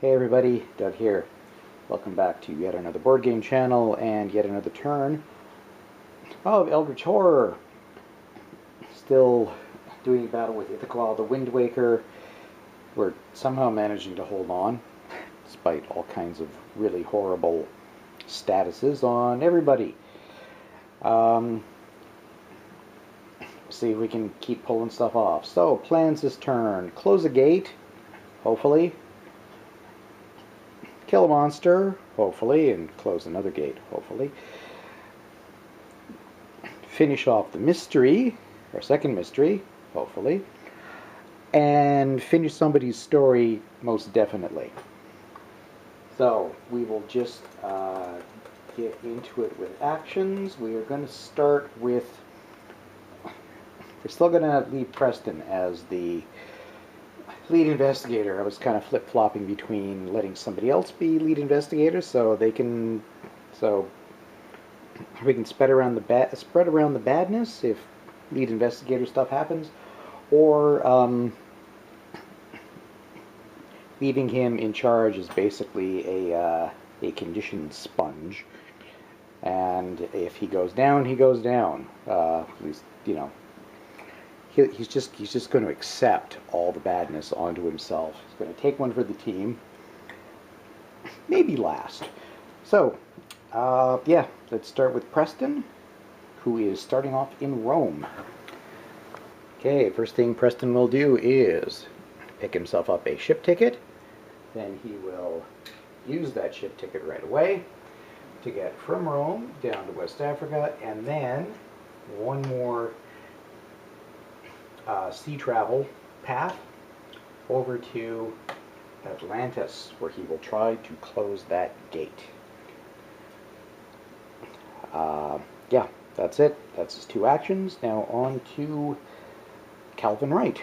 Hey everybody, Doug here. Welcome back to yet another board game channel and yet another turn of Eldritch Horror. Still doing battle with Ithaqua, the Wind Waker. We're somehow managing to hold on, despite all kinds of really horrible statuses on everybody. See if we can keep pulling stuff off. So, plans this turn. Close a gate, hopefully. Kill a monster, hopefully, and close another gate, hopefully. Finish off the mystery, our second mystery, hopefully. And finish somebody's story, most definitely. So, we will just get into it with actions. We are going to start with... We're still going to leave Preston as the lead investigator. I was kind of flip-flopping between letting somebody else be lead investigator so we can spread around the badness if lead investigator stuff happens, or leaving him in charge is basically a conditioned sponge, and if he goes down, he goes down. At least, you know, he's just going to accept all the badness onto himself. He's going to take one for the team. Maybe last. So, yeah, let's start with Preston, who is starting off in Rome. Okay, first thing Preston will do is pick himself up a ship ticket. Then he will use that ship ticket right away to get from Rome down to West Africa, and then one more sea travel path over to Atlantis, where he will try to close that gate. Yeah, that's it. That's his two actions. Now on to Calvin Wright.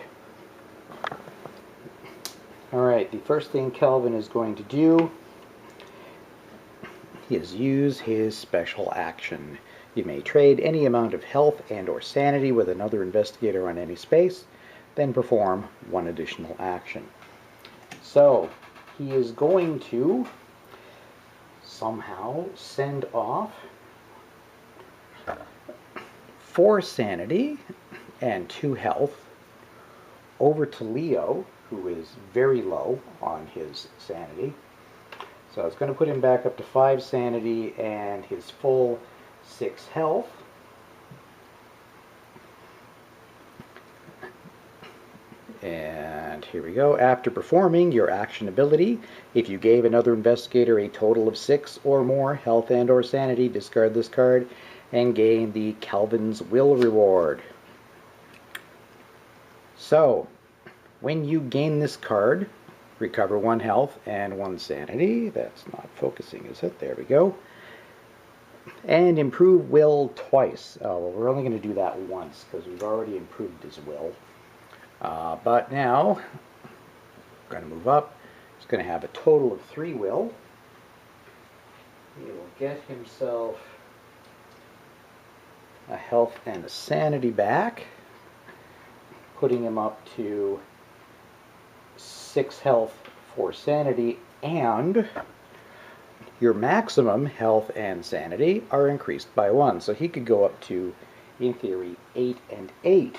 Alright, the first thing Calvin is going to do is use his special action. You may trade any amount of health and or sanity with another investigator on any space, then perform one additional action. So, he is going to somehow send off 4 sanity and 2 health over to Leo, who is very low on his sanity. So it's going to put him back up to 5 sanity and his full 6 health. And here we go. After performing your action ability, if you gave another investigator a total of 6 or more health and or sanity, discard this card and gain the Calvin's Will reward. So, when you gain this card, recover 1 health and 1 sanity. That's not focusing, is it? There we go. And improve will twice. Oh, well, we're only going to do that once because we've already improved his will. But now, we're going to move up. He's going to have a total of 3 will. He will get himself a health and a sanity back, putting him up to 6 health, 4 sanity, and your maximum health and sanity are increased by 1. So he could go up to, in theory, 8 and 8.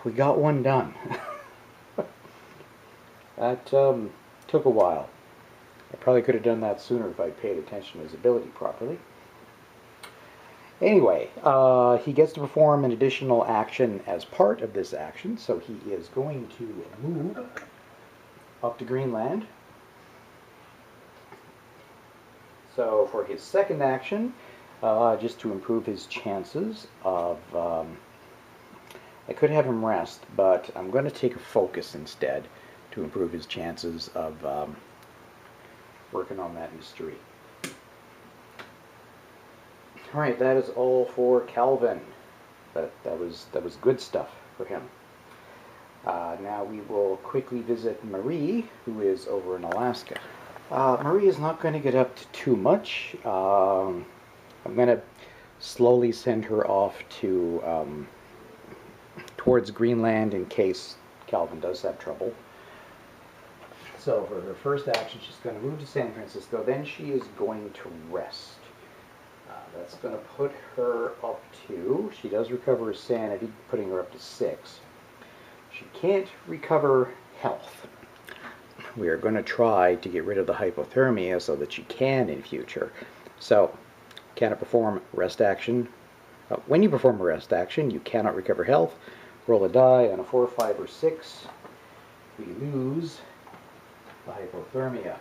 We got one done. That took a while. I probably could have done that sooner if I paid attention to his ability properly. Anyway, he gets to perform an additional action as part of this action, so he is going to move up to Greenland. So for his second action, just to improve his chances of... I could have him rest, but I'm going to take a focus instead to improve his chances of working on that mystery. Alright, that is all for Calvin. That was good stuff for him. Now we will quickly visit Marie, who is over in Alaska. Marie is not going to get up to too much. I'm going to slowly send her off to towards Greenland in case Calvin does have trouble. So for her first action, she's going to move to San Francisco. Then she is going to rest. That's going to put her up to, she does recover her sanity, putting her up to 6. She can't recover health. We are going to try to get rid of the hypothermia so that she can in future. So, cannot perform rest action. When you perform a rest action, you cannot recover health. Roll a die on a 4, 5, or 6. We lose the hypothermia.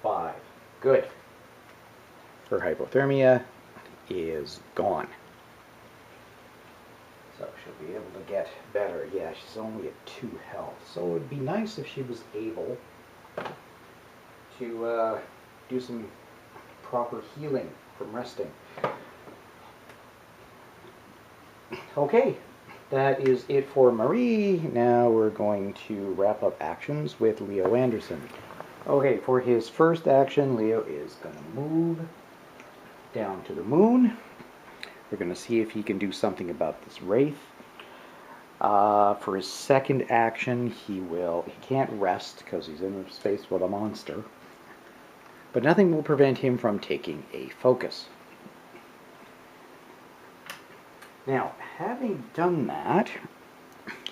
5. Good. Her hypothermia is gone. So she'll be able to get better. Yeah, she's only at 2 health. So it would be nice if she was able to do some proper healing from resting. Okay, that is it for Marie. Now we're going to wrap up actions with Leo Anderson. Okay, for his first action, Leo is going to move down to the moon. We're going to see if he can do something about this wraith. For his second action, he can't rest because he's in space with a monster. But nothing will prevent him from taking a focus. Now, having done that,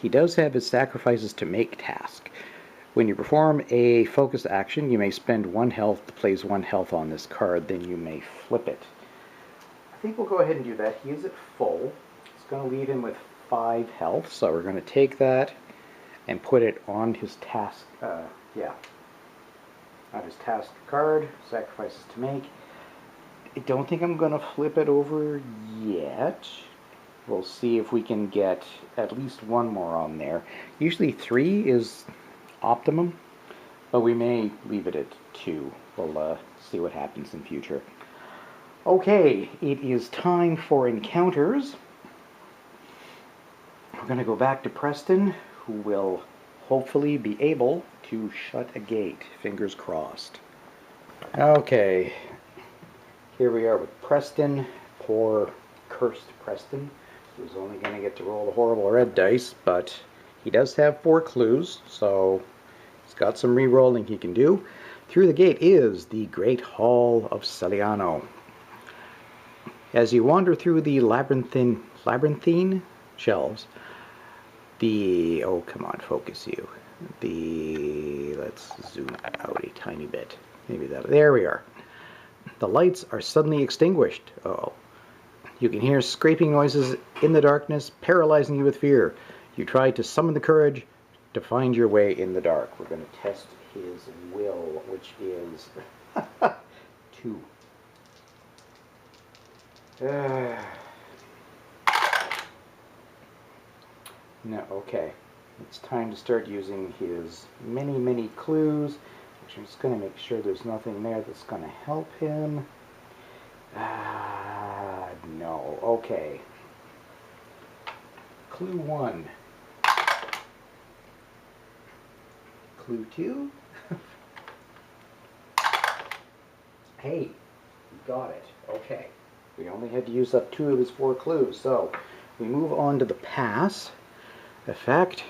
he does have his sacrifices to make task. When you perform a focus action, you may spend 1 health to place 1 health on this card, then you may flip it. I think we'll go ahead and do that. He is at full. It's going to leave him with 5 health, so we're going to take that and put it on his task, on his task card, sacrifices to make. I don't think I'm going to flip it over yet. We'll see if we can get at least 1 more on there. Usually 3 is optimum, but we may leave it at 2. We'll see what happens in future. Okay, it is time for encounters. We're going to go back to Preston, who will hopefully be able to shut a gate. Fingers crossed. Okay, here we are with Preston. Poor cursed Preston, who's only going to get to roll the horrible red dice, but he does have 4 clues, so he's got some re-rolling he can do. Through the gate is the Great Hall of Celiano. As you wander through the labyrinthine shelves, oh, come on, focus you. Let's zoom out a tiny bit. Maybe there we are. The lights are suddenly extinguished. Uh-oh. You can hear scraping noises in the darkness, paralyzing you with fear. You try to summon the courage to find your way in the dark. We're going to test his will, which is 2. No, okay. It's time to start using his many clues. Which I'm just going to make sure there's nothing there that's going to help him. No. Okay. Clue 1. Clue 2. Hey, you got it. Okay. We only had to use up 2 of his 4 clues. So, we move on to the pass effect.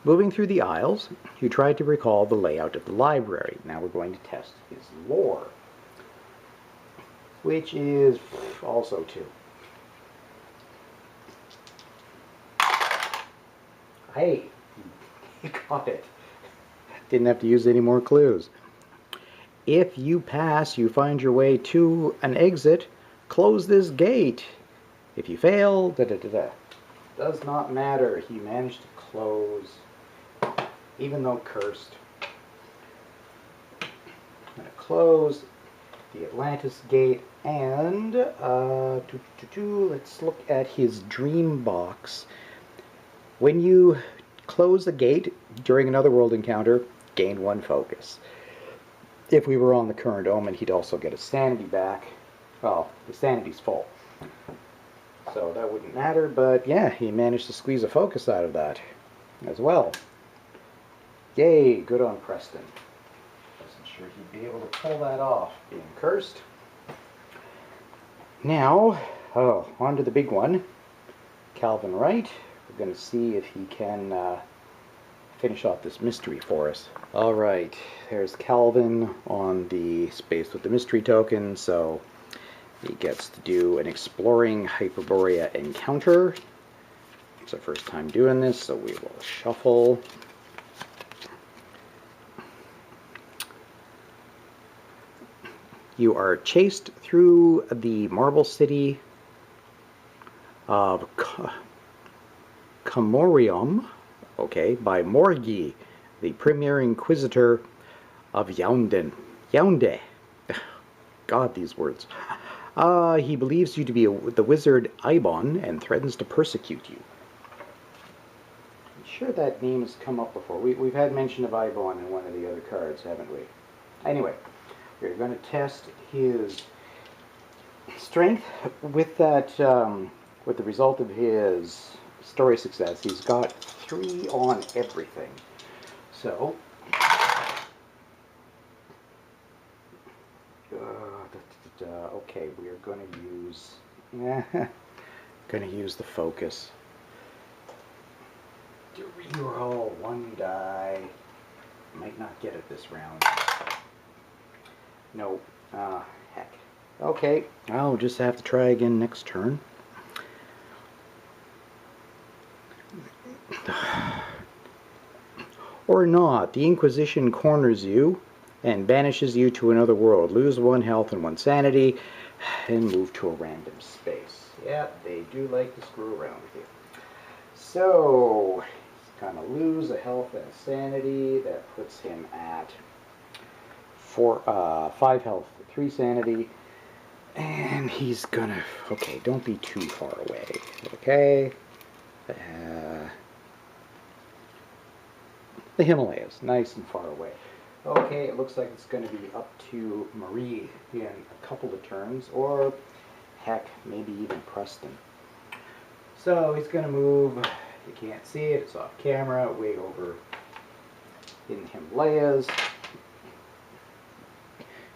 Moving through the aisles, you try to recall the layout of the library. Now we're going to test his lore, which is also 2. Hey, you got it. Didn't have to use any more clues. If you pass, you find your way to an exit. Close this gate. If you fail, does not matter. He managed to close, even though cursed. I'm going to close the Atlantis gate, and let's look at his dream box. When you close the gate during another world encounter, gain 1 focus. If we were on the current omen, he'd also get his sanity back. Well, the sanity's full, so that wouldn't matter, but yeah, he managed to squeeze a focus out of that as well. Yay, good on Preston. Wasn't sure he'd be able to pull that off, being cursed. Now, on to the big one. Calvin Wright. We're going to see if he can finish off this mystery for us. Alright, there's Calvin on the space with the mystery token, so he gets to do an exploring Hyperborea encounter. It's our first time doing this, so we will shuffle. You are chased through the marble city of Camorium, okay, by Morgi, the premier inquisitor of Yaoundé. God, these words. He believes you to be the wizard Ibon and threatens to persecute you. I'm sure that name has come up before. We've had mention of Ibon in one of the other cards, haven't we? Anyway, we're going to test his strength with that, with the result of his story success. He's got 3 on everything. So, okay, we are going to use the focus to reroll 1 die. Might not get it this round. No, heck. Okay, I'll just have to try again next turn. Or not. The Inquisition corners you and banishes you to another world. Lose 1 health and 1 sanity, and move to a random space. Yep, they do like to screw around with you. So, he's going to lose a health and a sanity. That puts him at 5 health, 3 sanity. And he's gonna... Okay, don't be too far away. Okay. The Himalayas, nice and far away. Okay, it looks like it's going to be up to Marie in a couple of turns, or heck, maybe even Preston. So he's going to move, you can't see it, it's off camera, way over in the Himalayas.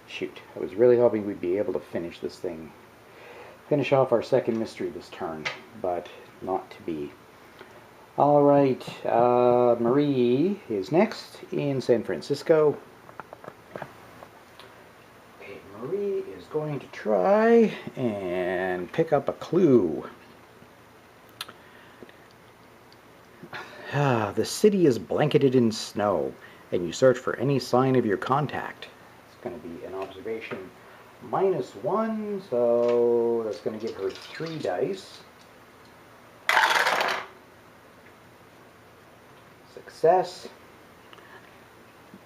Shoot, I was really hoping we'd be able to finish this thing, finish off our second mystery this turn, but not to be. Alright, Marie is next in San Francisco. Okay, Marie is going to try and pick up a clue. The city is blanketed in snow, and you search for any sign of your contact. It's going to be an observation -1, so that's going to give her 3 dice. Success.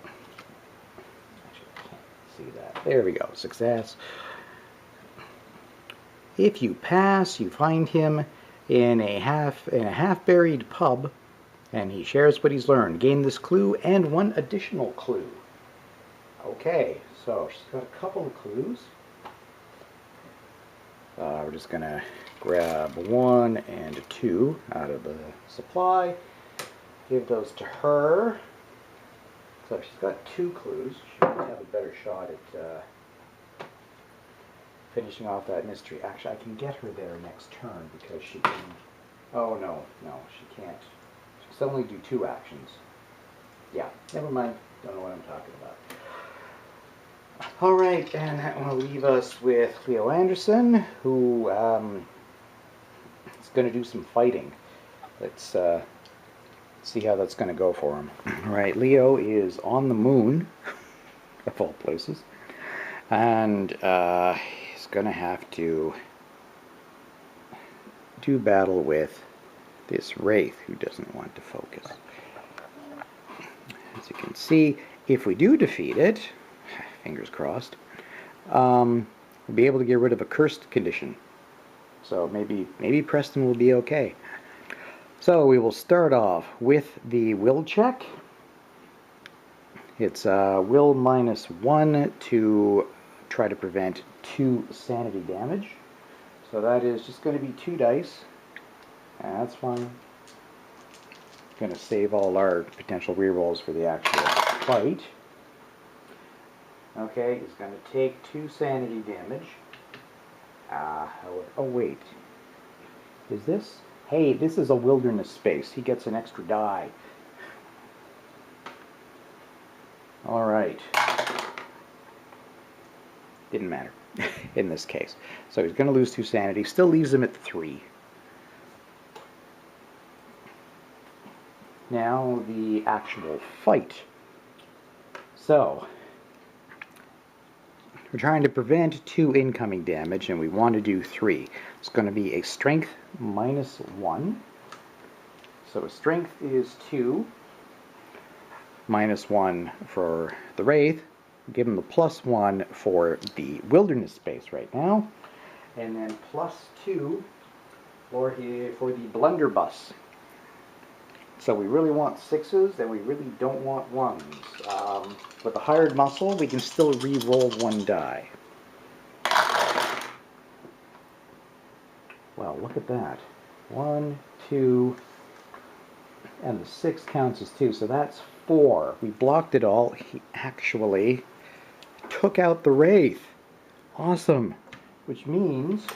Actually, I can't see that. There we go. Success. If you pass, you find him in a half-buried pub, and he shares what he's learned. Gain this clue and 1 additional clue. Okay, so she's got a couple of clues. We're just gonna grab 1 and 2 out of the supply. Give those to her. So she's got 2 clues. She might have a better shot at finishing off that mystery. Actually, I can get her there next turn because she can... Oh, no, she can't. She can only do 2 actions. Yeah, never mind. Don't know what I'm talking about. Alright, and that will leave us with Leo Anderson, who is going to do some fighting. Let's... see how that's going to go for him. Alright, Leo is on the moon, of all places, and he's going to have to do battle with this Wraith who doesn't want to focus. As you can see, if we do defeat it, fingers crossed, we'll be able to get rid of a cursed condition. So maybe Preston will be okay. So we will start off with the will check. It's will -1 to try to prevent 2 sanity damage. So that is just going to be 2 dice. That's fine. Going to save all our potential rerolls for the actual fight. Okay, he's going to take 2 sanity damage. Oh wait. Is this Hey, this is a wilderness space. He gets an extra die. Alright. Didn't matter in this case. So he's going to lose 2 sanity. Still leaves him at 3. Now the actual fight. So, we're trying to prevent 2 incoming damage, and we want to do 3. It's going to be a strength -1. So strength is 2. -1 for the Wraith. Give him the +1 for the wilderness space right now. And then +2 for the blunderbuss. So we really want 6s, and we really don't want 1s. With a hired muscle, we can still re-roll 1 die. Well, look at that. 1, 2, and the 6 counts as 2, so that's 4. We blocked it all. He actually took out the Wraith. Awesome. Which means,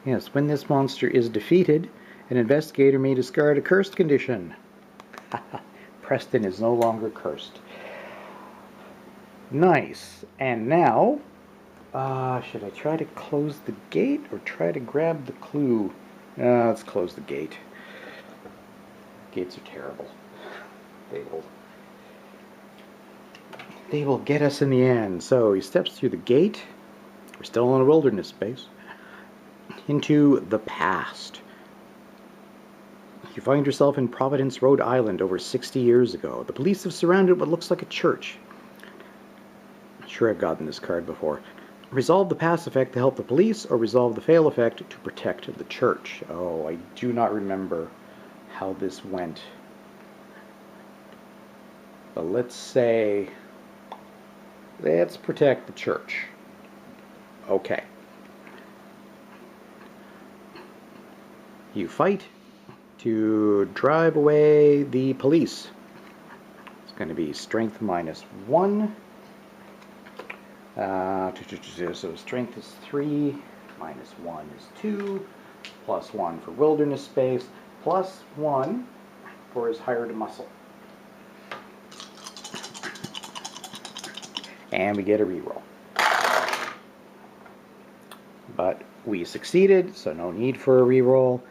yes, when this monster is defeated, an investigator may discard a cursed condition. Preston is no longer cursed. Nice. And now, should I try to close the gate or try to grab the clue? Let's close the gate. Gates are terrible. They will get us in the end. So he steps through the gate. We're still in a wilderness space. Into the past. You find yourself in Providence, Rhode Island over 60 years ago. The police have surrounded what looks like a church. I'm sure I've gotten this card before. Resolve the pass effect to help the police, or resolve the fail effect to protect the church. Oh, I do not remember how this went. But let's say, let's protect the church. Okay. You fight to drive away the police. It's going to be strength -1. So strength is 3, -1 is 2, +1 for wilderness space, +1 for his hired muscle. And we get a reroll. But we succeeded, so no need for a reroll.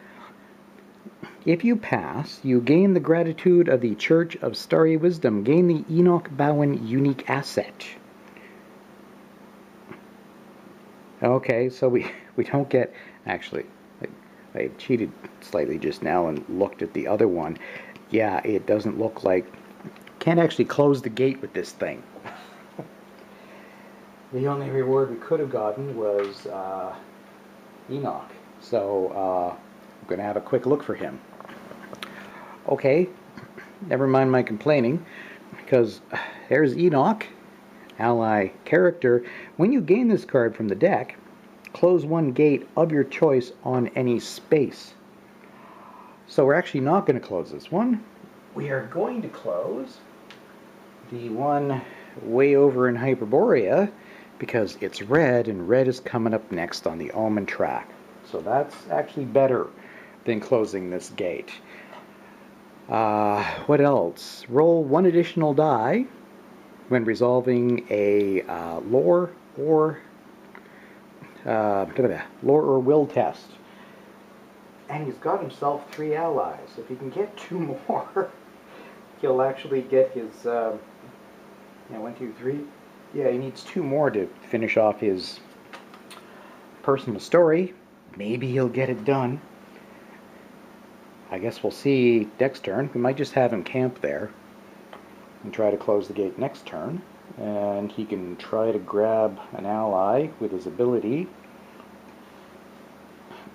If you pass, you gain the gratitude of the Church of Starry Wisdom. Gain the Enoch Bowen unique asset. Okay, so we don't get... Actually, I cheated slightly just now and looked at the other one. Yeah, it doesn't look like... Can't actually close the gate with this thing. The only reward we could have gotten was Enoch. So I'm going to have a quick look for him. Okay, never mind my complaining, because there's Enoch, ally character. When you gain this card from the deck, close 1 gate of your choice on any space. So we're actually not going to close this one. We are going to close the one way over in Hyperborea, because it's red, and red is coming up next on the Omen track. So that's actually better than closing this gate. What else? Roll 1 additional die when resolving a lore or will test. And he's got himself 3 allies. If he can get 2 more, he'll actually get his 1, 2, 3. Yeah, he needs 2 more to finish off his personal story. Maybe he'll get it done. I guess we'll see next turn. We might just have him camp there and try to close the gate next turn. And he can try to grab an ally with his ability.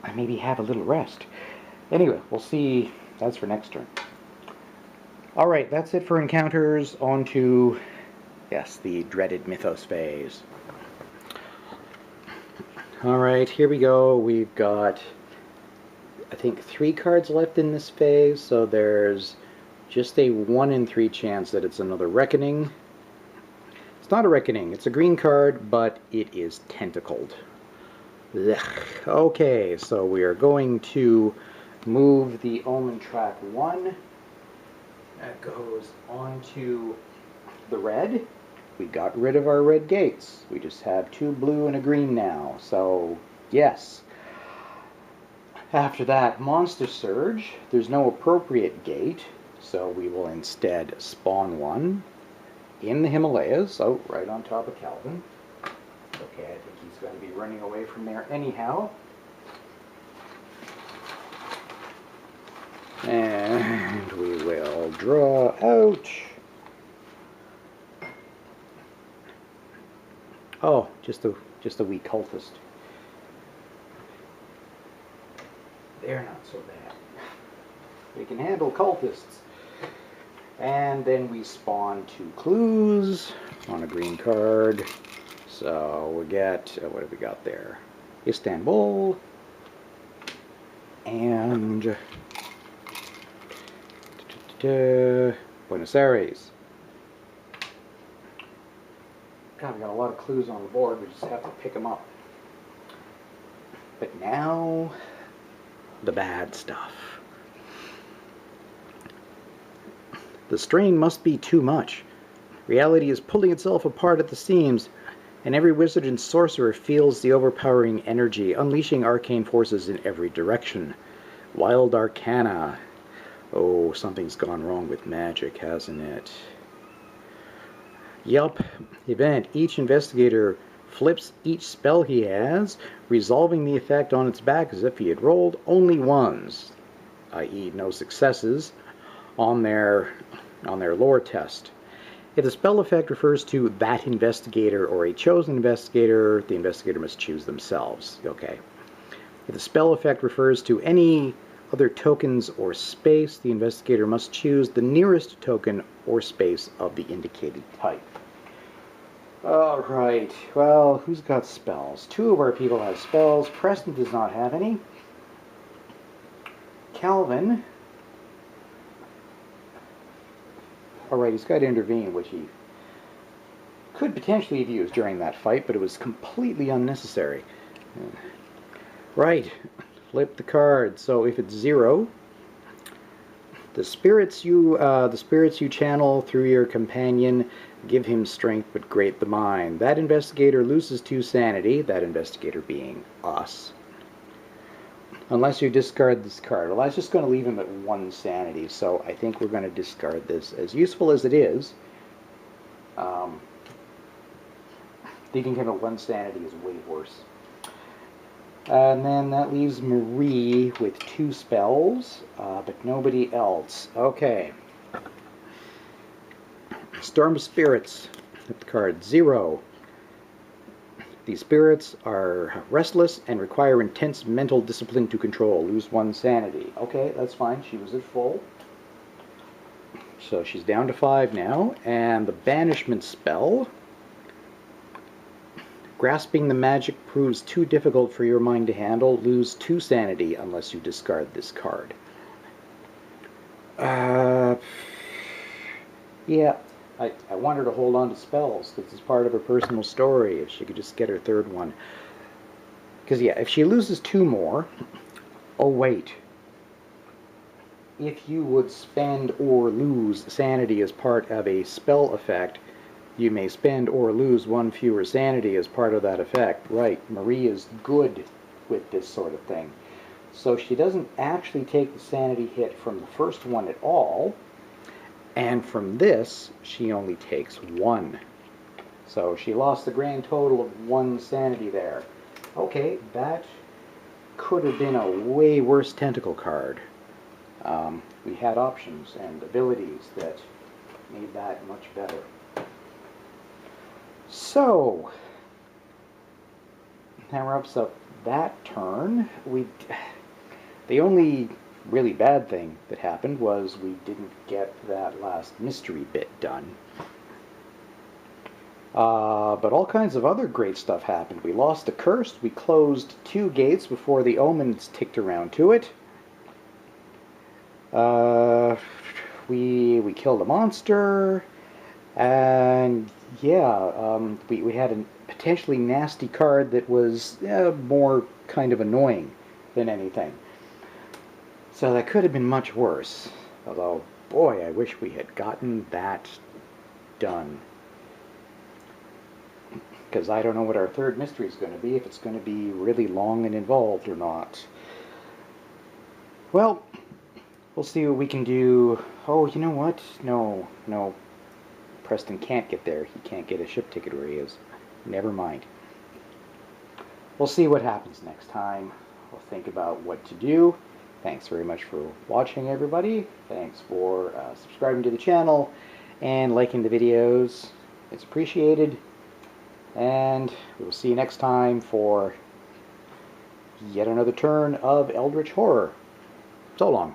And maybe have a little rest. Anyway, we'll see. That's for next turn. Alright, that's it for encounters. On to, yes, the dreaded Mythos phase. Alright, here we go. We've got, I think, 3 cards left in this phase, so there's just a 1 in 3 chance that it's another Reckoning. It's not a Reckoning, it's a green card, but it is tentacled. Blech. Okay, so we are going to move the Omen track 1. That goes onto the red. We got rid of our red gates. We just have 2 blue and a green now. So, yes. After that, Monster Surge. There's no appropriate gate, so we will instead spawn one in the Himalayas, so right on top of Calvin. Okay, I think he's going to be running away from there anyhow. And we will draw out. Oh, just a wee cultist. They're not so bad. We can handle cultists. And then we spawn 2 clues on a green card. So we get, what have we got there? Istanbul and Buenos Aires. God, we got a lot of clues on the board. We just have to pick them up. But now, the bad stuff. The strain must be too much. Reality is pulling itself apart at the seams, and every wizard and sorcerer feels the overpowering energy, unleashing arcane forces in every direction. Wild arcana. Oh, something's gone wrong with magic, hasn't it? Yup. Event. Each investigator flips each spell he has, resolving the effect on its back as if he had rolled only ones, i.e. no successes, on their lore test. If the spell effect refers to that investigator or a chosen investigator, the investigator must choose themselves. Okay. If the spell effect refers to any other tokens or space, the investigator must choose the nearest token or space of the indicated type. Alright, well, who's got spells? 2 of our people have spells. Preston does not have any. Calvin. Alright, he's got to intervene, which he could potentially have used during that fight, but it was completely unnecessary. Right, flip the card. So if it's 0, the spirits you channel through your companion give him strength but grate the mind. That investigator loses 2 sanity, that investigator being us. Unless you discard this card. Well, I was just going to leave him at 1 sanity, so I think we're going to discard this. As useful as it is, leaving him at 1 sanity is way worse. And then that leaves Marie with 2 spells, but nobody else. Okay. Storm of Spirits. Flip the card. 0. These spirits are restless and require intense mental discipline to control. Lose 1 sanity. Okay, that's fine. She was at full. So she's down to 5 now. And the banishment spell. Grasping the magic proves too difficult for your mind to handle. Lose 2 sanity unless you discard this card. Yeah. I want her to hold on to spells because it's part of her personal story. If she could just get her 3rd one. Because, yeah, if she loses 2 more... Oh, wait. If you would spend or lose sanity as part of a spell effect, you may spend or lose 1 fewer sanity as part of that effect. Right, Marie is good with this sort of thing. So she doesn't actually take the sanity hit from the first one at all. And from this, she only takes 1. So she lost the grand total of 1 sanity there. Okay, that could have been a way worse tentacle card. We had options and abilities that made that much better. So, that wraps up that turn. The only really bad thing that happened was we didn't get that last mystery bit done. But all kinds of other great stuff happened. We lost the curse. We closed 2 gates before the omens ticked around to it. We killed a monster. And yeah, we had a potentially nasty card that was more kind of annoying than anything. So that could have been much worse. Although, boy, I wish we had gotten that done. Because I don't know what our third mystery is going to be, if it's going to be really long and involved or not. Well, we'll see what we can do. Oh, you know what? No, no. Preston can't get there. He can't get a ship ticket where he is. Never mind. We'll see what happens next time. We'll think about what to do. Thanks very much for watching, everybody. Thanks for subscribing to the channel and liking the videos. It's appreciated. And we'll see you next time for yet another turn of Eldritch Horror. So long.